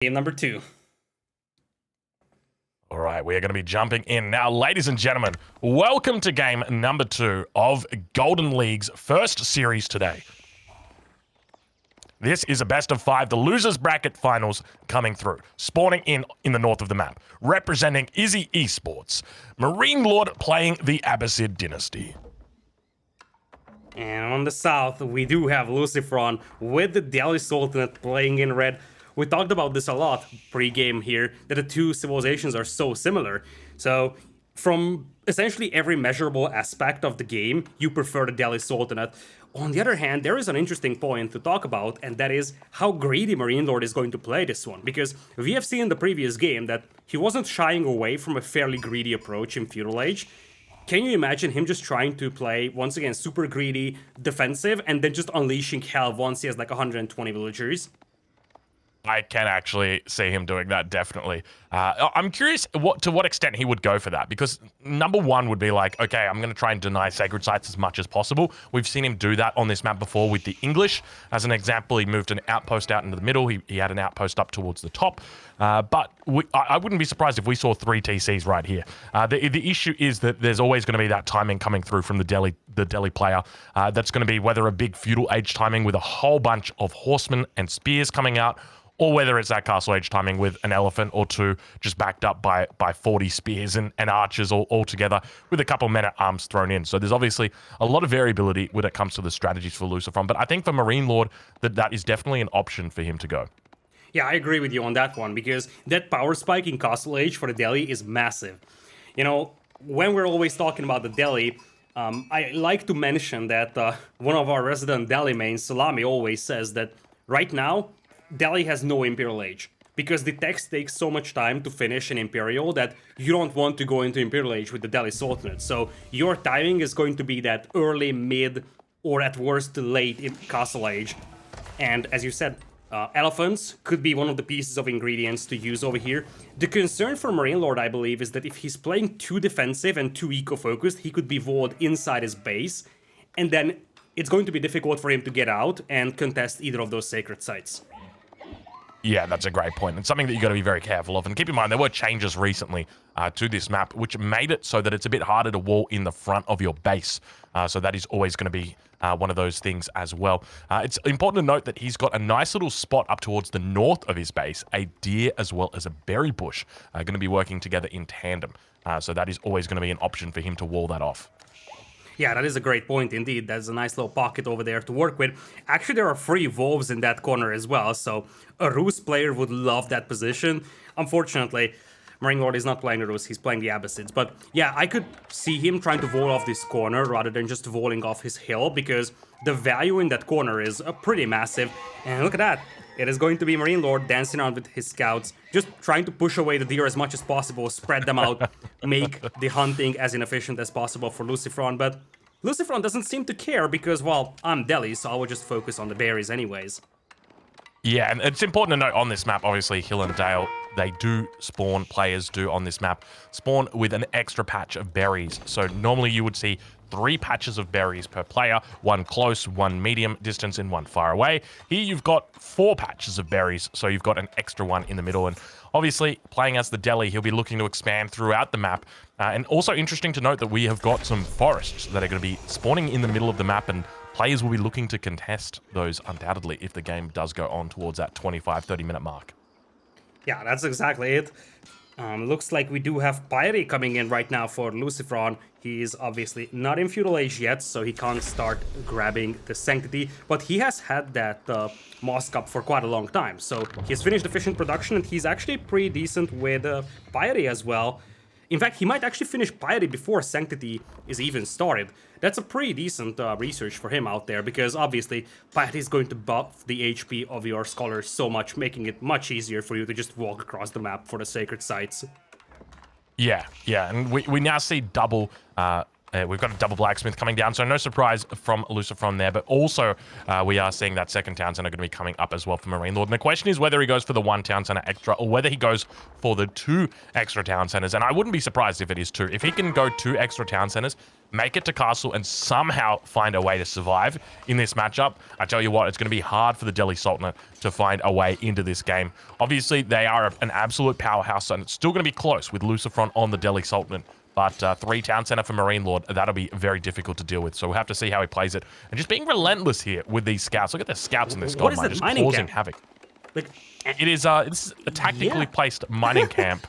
Game number 2. All right, we are going to be jumping in now. Ladies and gentlemen, welcome to game number 2 of Golden League's first series today. This is a best of 5, the losers bracket finals coming through. Spawning in the north of the map. Representing Izzy Esports, MarineLorD playing the Abbasid Dynasty. And on the south, we do have LucifroN with the Delhi Sultanate playing in red. We talked about this a lot pre-game here, that the two civilizations are so similar. So, from essentially every measurable aspect of the game, you prefer the Delhi Sultanate. On the other hand, there is an interesting point to talk about, and that is how greedy MarineLorD is going to play this one. Because we have seen in the previous game that he wasn't shying away from a fairly greedy approach in Feudal Age. Can you imagine him just trying to play, once again, super greedy, defensive, and then just unleashing hell once he has like 120 villagers? I can actually see him doing that, definitely. I'm curious to what extent he would go for that, because number one would be like, okay, I'm going to try and deny sacred sites as much as possible. We've seen him do that on this map before with the English. As an example, he moved an outpost out into the middle. He had an outpost up towards the top. But I wouldn't be surprised if we saw 3 TCs right here. The issue is that there's always going to be that timing coming through from the Delhi player. That's going to be whether a big feudal age timing with a whole bunch of horsemen and spears coming out, or whether it's that castle age timing with an elephant or 2 just backed up by 40 spears and archers all together with a couple men at arms thrown in. So there's obviously a lot of variability when it comes to the strategies for LucifroN, but I think for MarineLorD that is definitely an option for him to go. Yeah, I agree with you on that one, because that power spike in Castle Age for the Delhi is massive. You know, when we're always talking about the Delhi, I like to mention that one of our resident Delhi mains, Salami, always says that right now, Delhi has no Imperial Age, because the text takes so much time to finish an Imperial that you don't want to go into Imperial Age with the Delhi Sultanate. So your timing is going to be that early, mid, or at worst late in Castle Age. And as you said, elephants could be one of the pieces of ingredients to use over here. The concern for MarineLorD, I believe, is that if he's playing too defensive and too eco-focused, he could be walled inside his base, and then it's going to be difficult for him to get out and contest either of those sacred sites. Yeah, that's a great point. And something that you've got to be very careful of. And keep in mind, there were changes recently to this map, which made it so that it's a bit harder to wall in the front of your base. So that is always going to be one of those things as well. It's important to note that he's got a nice little spot up towards the north of his base, a deer as well as a berry bush going to be working together in tandem. So that is always going to be an option for him to wall that off. Yeah, that is a great point indeed. There's a nice little pocket over there to work with. Actually, there are 3 wolves in that corner as well, so a Rus player would love that position. Unfortunately, MarineLorD is not playing the Rus, he's playing the Abbasids. But yeah, I could see him trying to wall off this corner rather than just walling off his hill, because the value in that corner is pretty massive. And look at that. It is going to be MarineLorD dancing around with his scouts, just trying to push away the deer as much as possible, spread them out, make the hunting as inefficient as possible for LucifroN. But LucifroN doesn't seem to care because, well, I'm Delhi, so I will just focus on the berries anyways. Yeah, and it's important to note on this map, obviously, Hill and Dale, they do spawn, players do on this map, spawn with an extra patch of berries. So normally you would see 3 patches of berries per player, 1 close, 1 medium distance, and 1 far away. Here you've got 4 patches of berries, so you've got an extra one in the middle. And obviously, playing as the Delhi, he'll be looking to expand throughout the map. And also interesting to note that we have got some forests that are going to be spawning in the middle of the map, and players will be looking to contest those undoubtedly if the game does go on towards that 25-30 minute mark. Yeah, that's exactly it. Looks like we do have Piety coming in right now for LucifroN. He's obviously not in Feudal Age yet, so he can't start grabbing the Sanctity, but he has had that Mosque up for quite a long time. So he's finished efficient production, and he's actually pretty decent with Piety as well. In fact, he might actually finish Piety before Sanctity is even started. That's a pretty decent research for him out there, because obviously Piety is going to buff the HP of your scholars so much, making it much easier for you to just walk across the map for the sacred sites. Yeah, and we now see double We've got a double blacksmith coming down, so no surprise from LucifroN there. But also, we are seeing that second town center going to be coming up as well for MarineLorD. And the question is whether he goes for the 1 town center extra or whether he goes for the 2 extra town centers. And I wouldn't be surprised if it is 2. If he can go 2 extra town centers, make it to castle, and somehow find a way to survive in this matchup, I tell you what, it's going to be hard for the Delhi Sultanate to find a way into this game. Obviously, they are an absolute powerhouse, and it's still going to be close with LucifroN on the Delhi Sultanate. But 3 town center for MarineLorD, that'll be very difficult to deal with. So we'll have to see how he plays it. And just being relentless here with these scouts. Look at the scouts in this gold mine, just causing havoc. Like, it is it's a tactically placed mining camp.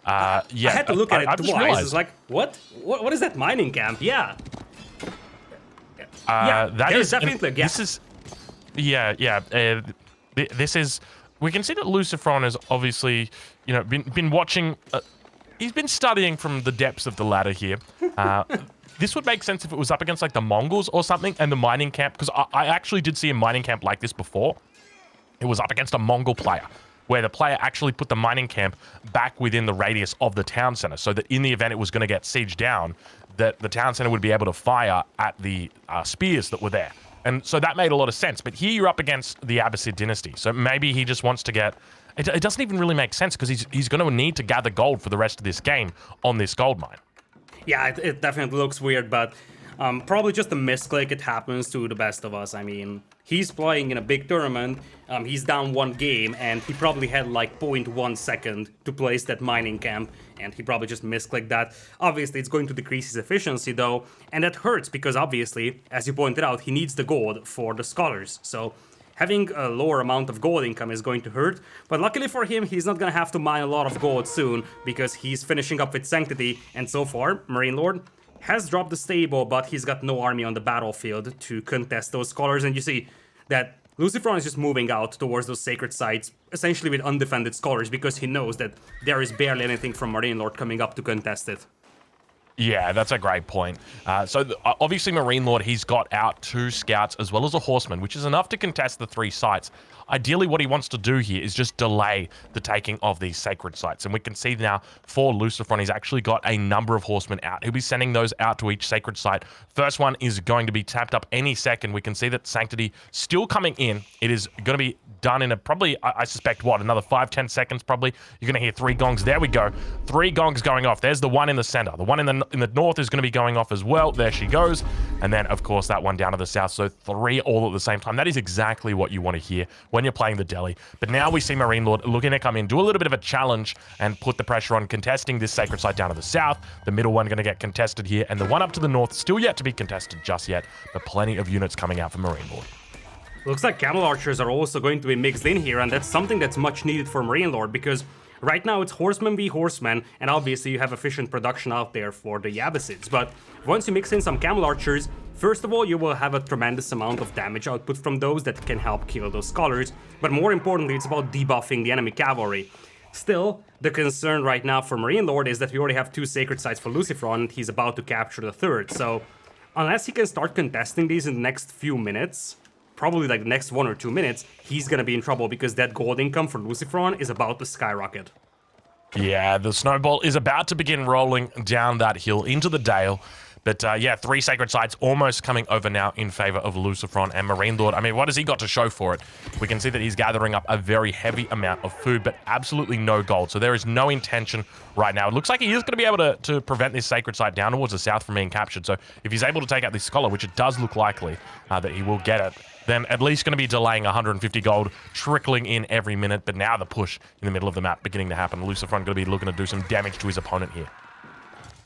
Yeah, I had to look at it I just twice. realized. It's like, what is that mining camp? Yeah. That there's is definitely a gap. This is, this is. We can see that LucifroN has obviously, been watching. He's been studying from the depths of the ladder here. This would make sense if it was up against like the Mongols or something and the mining camp, because I actually did see a mining camp like this before. It was up against a Mongol player, where the player actually put the mining camp back within the radius of the town center, so that in the event it was going to get sieged down, that the town center would be able to fire at the spears that were there. And so that made a lot of sense. But here you're up against the Abbasid dynasty, so maybe he just wants to get... It doesn't even really make sense, because he's going to need to gather gold for the rest of this game on this gold mine. Yeah, it definitely looks weird, but probably just a misclick. It happens to the best of us. I mean, he's playing in a big tournament. He's down 1 game, and he probably had like 0.1 second to place that mining camp, and he probably just misclicked that. Obviously, it's going to decrease his efficiency, though, and that hurts because obviously, as you pointed out, he needs the gold for the scholars. So having a lower amount of gold income is going to hurt, but luckily for him, he's not going to have to mine a lot of gold soon, because he's finishing up with Sanctity, and so far, MarineLorD has dropped the stable, but he's got no army on the battlefield to contest those scholars, and you see that LucifroN is just moving out towards those sacred sites, essentially with undefended scholars, because he knows that there is barely anything from MarineLorD coming up to contest it. Yeah, that's a great point. Obviously, MarineLorD, he's got out 2 scouts as well as a horseman, which is enough to contest the 3 sites. Ideally, what he wants to do here is just delay the taking of these sacred sites. And we can see now for LucifroN, he's actually got a number of horsemen out. He'll be sending those out to each sacred site. First one is going to be tapped up any second. We can see that Sanctity still coming in. It is going to be done in a probably, I suspect, another 5-10 seconds probably. You're going to hear 3 gongs. There we go. 3 gongs going off. There's the one in the center. The one in the north is going to be going off as well. There she goes. And then, of course, that one down to the south. So 3 all at the same time. That is exactly what you want to hear when you're playing the Delhi. But now we see MarineLorD looking to come in, do a little bit of a challenge and put the pressure on contesting this sacred site down to the south. The middle one going to get contested here. And the one up to the north still yet to be contested just yet. But plenty of units coming out for MarineLorD. Looks like camel archers are also going to be mixed in here, and that's something that's much needed for MarineLorD, because right now it's horsemen v horsemen, and obviously you have efficient production out there for the Abbasids. But once you mix in some camel archers, first of all, you will have a tremendous amount of damage output from those that can help kill those scholars, but more importantly, it's about debuffing the enemy cavalry. Still, the concern right now for MarineLorD is that we already have 2 sacred sites for LucifroN, and he's about to capture the 3rd, so unless he can start contesting these in the next few minutes, probably like the next 1 or 2 minutes, he's gonna be in trouble, because that gold income for LucifroN is about to skyrocket. Yeah, the snowball is about to begin rolling down that hill into the dale. But yeah, 3 sacred sites almost coming over now in favor of LucifroN and MarineLorD. I mean, what has he got to show for it? We can see that he's gathering up a very heavy amount of food, but absolutely no gold. So there is no intention right now. It looks like he is going to be able to prevent this sacred site down towards the south from being captured. So if he's able to take out this scholar, which it does look likely that he will get it, then at least going to be delaying 150 gold, trickling in every minute. But now the push in the middle of the map beginning to happen. LucifroN going to be looking to do some damage to his opponent here.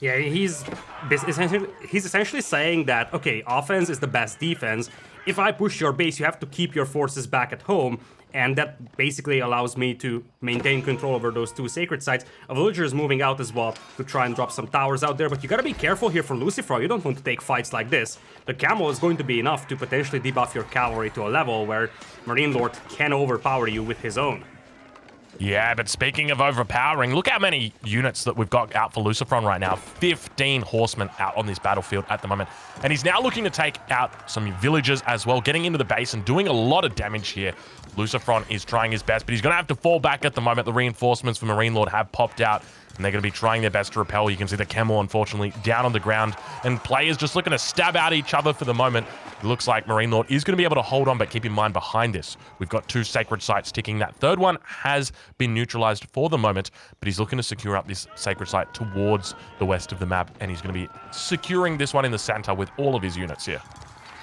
Yeah, he's essentially saying that, okay, offense is the best defense. If I push your base, you have to keep your forces back at home, and that basically allows me to maintain control over those 2 sacred sites. A villager is moving out as well to try and drop some towers out there, but you gotta be careful here for LucifroN. You don't want to take fights like this. The camel is going to be enough to potentially debuff your cavalry to a level where MarineLorD can overpower you with his own. Yeah, but speaking of overpowering, look how many units that we've got out for LucifroN right now. 15 horsemen out on this battlefield at the moment. And he's now looking to take out some villagers as well, getting into the base and doing a lot of damage here. LucifroN is trying his best, but he's going to have to fall back at the moment. The reinforcements for MarineLorD have popped out, and they're going to be trying their best to repel. You can see the Camel, unfortunately, down on the ground, and players just looking to stab at each other for the moment. It looks like MarineLorD is going to be able to hold on, but keep in mind behind this, we've got 2 sacred sites ticking. That third one has been neutralized for the moment, but he's looking to secure up this sacred site towards the west of the map, and he's going to be securing this one in the center with all of his units here.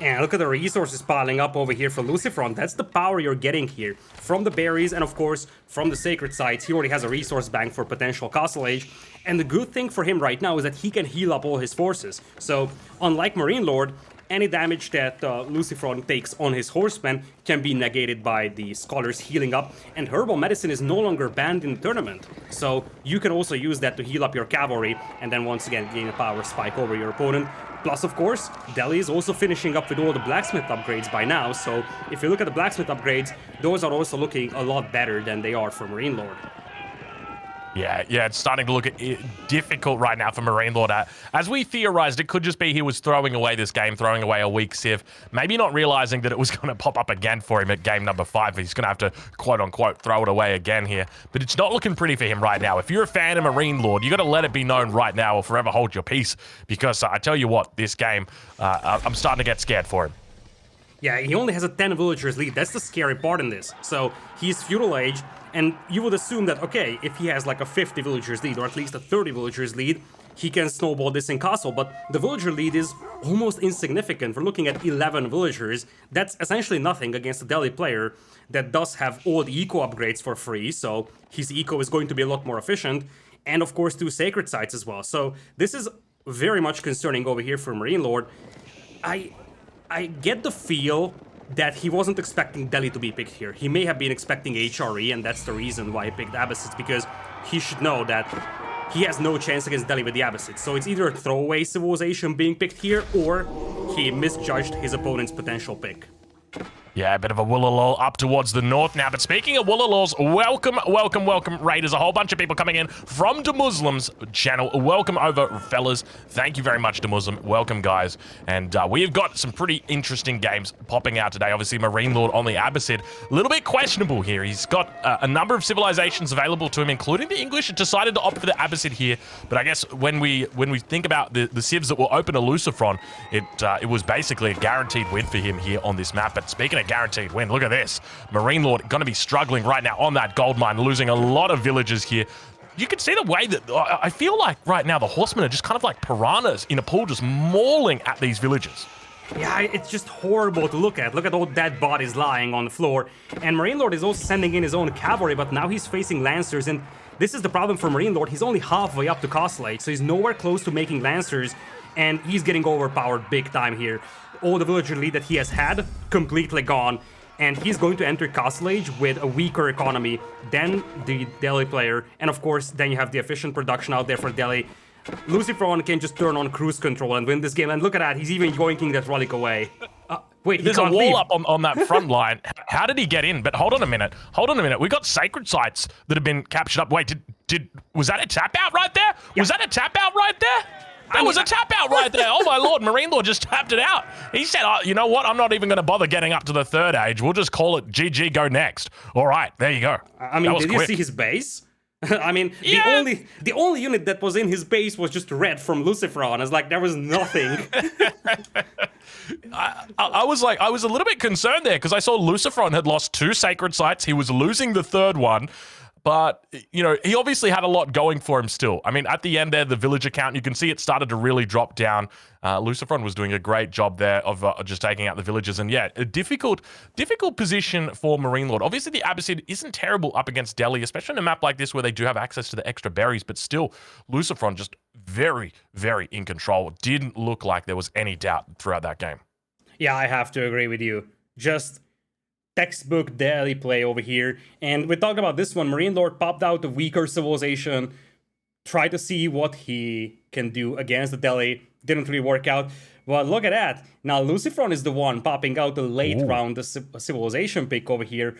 And look at the resources piling up over here for LucifroN. That's the power you're getting here. From the berries and, of course, from the sacred sites. He already has a resource bank for potential Castle Age. And the good thing for him right now is that he can heal up all his forces. So, unlike MarineLorD, any damage that LucifroN takes on his horsemen can be negated by the scholars healing up, and herbal medicine is no longer banned in the tournament. So you can also use that to heal up your cavalry, and then once again gain a power spike over your opponent. Plus, of course, Delhi is also finishing up with all the blacksmith upgrades by now, so if you look at the blacksmith upgrades, those are also looking a lot better than they are for MarineLorD. Yeah, it's starting to look difficult right now for MarineLorD. As we theorized, it could just be he was throwing away this game, throwing away a weak civ, maybe not realizing that it was going to pop up again for him at game number 5. He's going to have to, quote-unquote, throw it away again here. But it's not looking pretty for him right now. If you're a fan of MarineLorD, you got to let it be known right now or forever hold your peace, because I tell you what, this game, I'm starting to get scared for him. Yeah, he only has a 10 villagers lead. That's the scary part in this. So he's feudal age, and you would assume that, okay, if he has like a 50 villagers lead or at least a 30 villagers lead, he can snowball this in castle. But the villager lead is almost insignificant. We're looking at 11 villagers. That's essentially nothing against a Delhi player that does have all the eco upgrades for free. So his eco is going to be a lot more efficient. And of course, 2 sacred sites as well. So this is very much concerning over here for MarineLorD. I get the feel that he wasn't expecting Delhi to be picked here. He may have been expecting HRE, and that's the reason why he picked Abbasids, because he should know that he has no chance against Delhi with the Abbasids. So it's either a throwaway civilization being picked here, or he misjudged his opponent's potential pick. Yeah, a bit of a Woolalol up towards the north now. But speaking of Woolalols, welcome, Raiders. A whole bunch of people coming in from the Muslim's channel. Welcome over, fellas. Thank you very much, the Muslim. Welcome, guys. And we've got some pretty interesting games popping out today. Obviously, MarineLorD on the Abbasid. A little bit questionable here. He's got a number of civilizations available to him, including the English. Decided to opt for the Abbasid here. But I guess when we think about the civs that will open a LucifroN, it was basically a guaranteed win for him here on this map. But speaking of guaranteed win, look at this. MarineLorD going to be struggling right now on that gold mine, losing a lot of villagers here. You can see the way that I feel like right now the horsemen are just kind of like piranhas in a pool, just mauling at these villagers. Yeah, it's just horrible to look at. Look at all dead bodies lying on the floor. And MarineLorD is also sending in his own cavalry, but now he's facing Lancers, and this is the problem for MarineLorD. He's only halfway up to Castle Age, so he's nowhere close to making Lancers, and he's getting overpowered big time here. All the villager lead that he has had, completely gone, and he's going to enter Castle Age with a weaker economy than the Delhi player, and of course, then you have the efficient production out there for Delhi. LucifroN can just turn on cruise control and win this game, and look at that, he's even yoinking that relic away. Wait, there's a wall up on that front line. How did he get in? But hold on a minute. We got sacred sites that have been captured up. Wait, was that a tap out right there? Yeah. Was that a tap out right there? That was a tap out right there. Oh my lord, MarineLorD just tapped it out. He said, oh, you know what? I'm not even going to bother getting up to the 3rd age. We'll just call it GG, go next. All right, there you go. I mean, did you see his base? I mean, yeah. the only unit that was in his base was just red from LucifroN. It's like there was nothing. I was a little bit concerned there because I saw LucifroN had lost 2 sacred sites. He was losing the 3rd one. But, you know, he obviously had a lot going for him still. I mean, at the end there, the villager count, you can see it started to really drop down. LucifroN was doing a great job there of just taking out the villagers. And yeah, a difficult position for MarineLorD. Obviously, the Abbasid isn't terrible up against Delhi, especially on a map like this where they do have access to the extra berries. But still, LucifroN just very, very in control. It didn't look like there was any doubt throughout that game. Yeah, I have to agree with you. Just textbook Delhi play over here. And we talked about this one. MarineLorD popped out a weaker civilization, tried to see what he can do against the Delhi. Didn't really work out. But look at that. Now LucifroN is the one popping out the late round civilization pick over here.